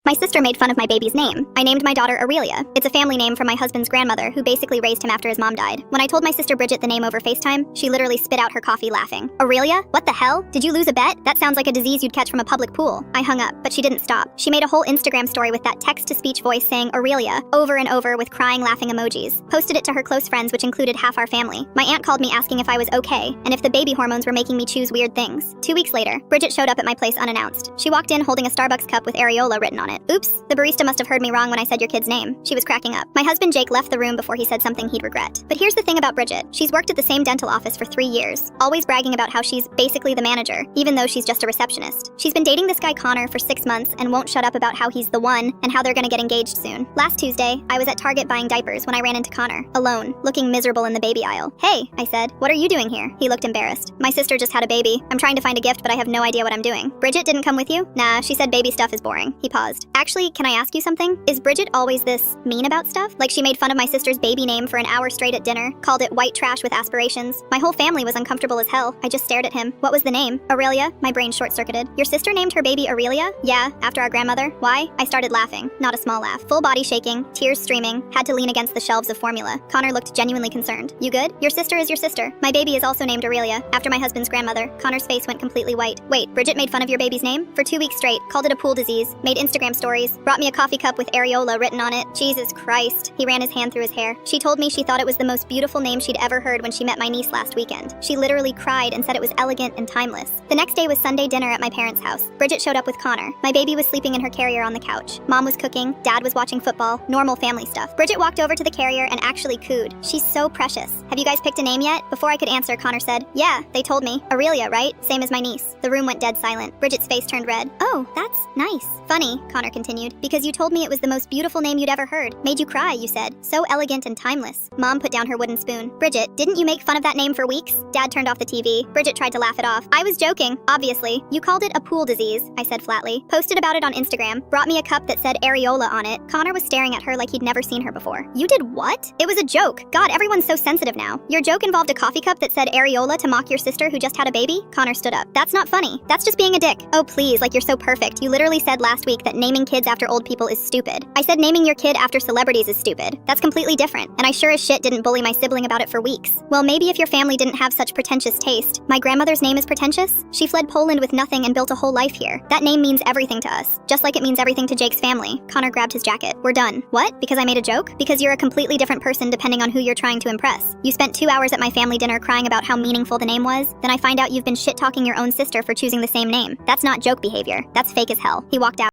My sister made fun of my baby's name. I named my daughter Aurelia. It's a family name from my husband's grandmother, who basically raised him after his mom died. When I told my sister Bridget the name over FaceTime, she literally spit out her coffee laughing. Aurelia? What the hell? Did you lose a bet? That sounds like a disease you'd catch from a public pool. I hung up, but she didn't stop. She made a whole Instagram story with that text-to-speech voice saying Aurelia over and over with crying laughing emojis. Posted it to her close friends, which included half our family. My aunt called me asking if I was okay, and if the baby hormones were making me choose weird things. 2 weeks later, Bridget showed up at my place unannounced. She walked in holding a Starbucks cup with areola written on it. Oops, the barista must have heard me wrong when I said your kid's name. She was cracking up. My husband Jake left the room before he said something he'd regret. But here's the thing about Bridget. She's worked at the same dental office for 3 years, always bragging about how she's basically the manager, even though she's just a receptionist. She's been dating this guy Connor for 6 months and won't shut up about how he's the one and how they're gonna get engaged soon. Last Tuesday, I was at Target buying diapers when I ran into Connor, alone, looking miserable in the baby aisle. Hey, I said, what are you doing here? He looked embarrassed. My sister just had a baby. I'm trying to find a gift, but I have no idea what I'm doing. Bridget didn't come with you? Nah, she said baby stuff is boring. He paused. Actually, can I ask you something? Is Bridget always this mean about stuff? Like she made fun of my sister's baby name for an hour straight at dinner, called it white trash with aspirations. My whole family was uncomfortable as hell. I just stared at him. What was the name? Aurelia? My brain short-circuited. Your sister named her baby Aurelia? Yeah, after our grandmother. Why? I started laughing. Not a small laugh. Full body shaking, tears streaming, had to lean against the shelves of formula. Connor looked genuinely concerned. You good? Your sister is your sister. My baby is also named Aurelia, after my husband's grandmother. Connor's face went completely white. Wait, Bridget made fun of your baby's name? For 2 weeks straight, called it a pool disease, made Instagram stories, brought me a coffee cup with areola written on it. Jesus Christ. He ran his hand through his hair. She told me she thought it was the most beautiful name she'd ever heard when she met my niece last weekend. She literally cried and said it was elegant and timeless. The next day was Sunday dinner at my parents' house. Bridget showed up with Connor. My baby was sleeping in her carrier on the couch. Mom was cooking, Dad was watching football, normal family stuff. Bridget walked over to the carrier and actually cooed. She's so precious. Have you guys picked a name yet? Before I could answer, Connor said, yeah, they told me. Aurelia, right? Same as my niece. The room went dead silent. Bridget's face turned red. Oh, that's nice. Funny, Connor continued, because you told me it was the most beautiful name you'd ever heard. Made you cry, you said. So elegant and timeless. Mom put down her wooden spoon. Bridget, didn't you make fun of that name for weeks? Dad turned off the TV. Bridget tried to laugh it off. I was joking, obviously. You called it a pool disease, I said flatly. Posted about it on Instagram. Brought me a cup that said areola on it. Connor was staring at her like he'd never seen her before. You did what? It was a joke. God, everyone's so sensitive now. Your joke involved a coffee cup that said areola to mock your sister who just had a baby? Connor stood up. That's not funny. That's just being a dick. Oh please, like you're so perfect. You literally said last week that naming kids after old people is stupid. I said naming your kid after celebrities is stupid. That's completely different, and I sure as shit didn't bully my sibling about it for weeks. Well, maybe if your family didn't have such pretentious taste. My grandmother's name is pretentious? She fled Poland with nothing and built a whole life here. That name means everything to us, just like it means everything to Jake's family. Connor grabbed his jacket. We're done. What? Because I made a joke? Because you're a completely different person depending on who you're trying to impress. You spent 2 hours at my family dinner crying about how meaningful the name was, then I find out you've been shit-talking your own sister for choosing the same name. That's not joke behavior. That's fake as hell. He walked out.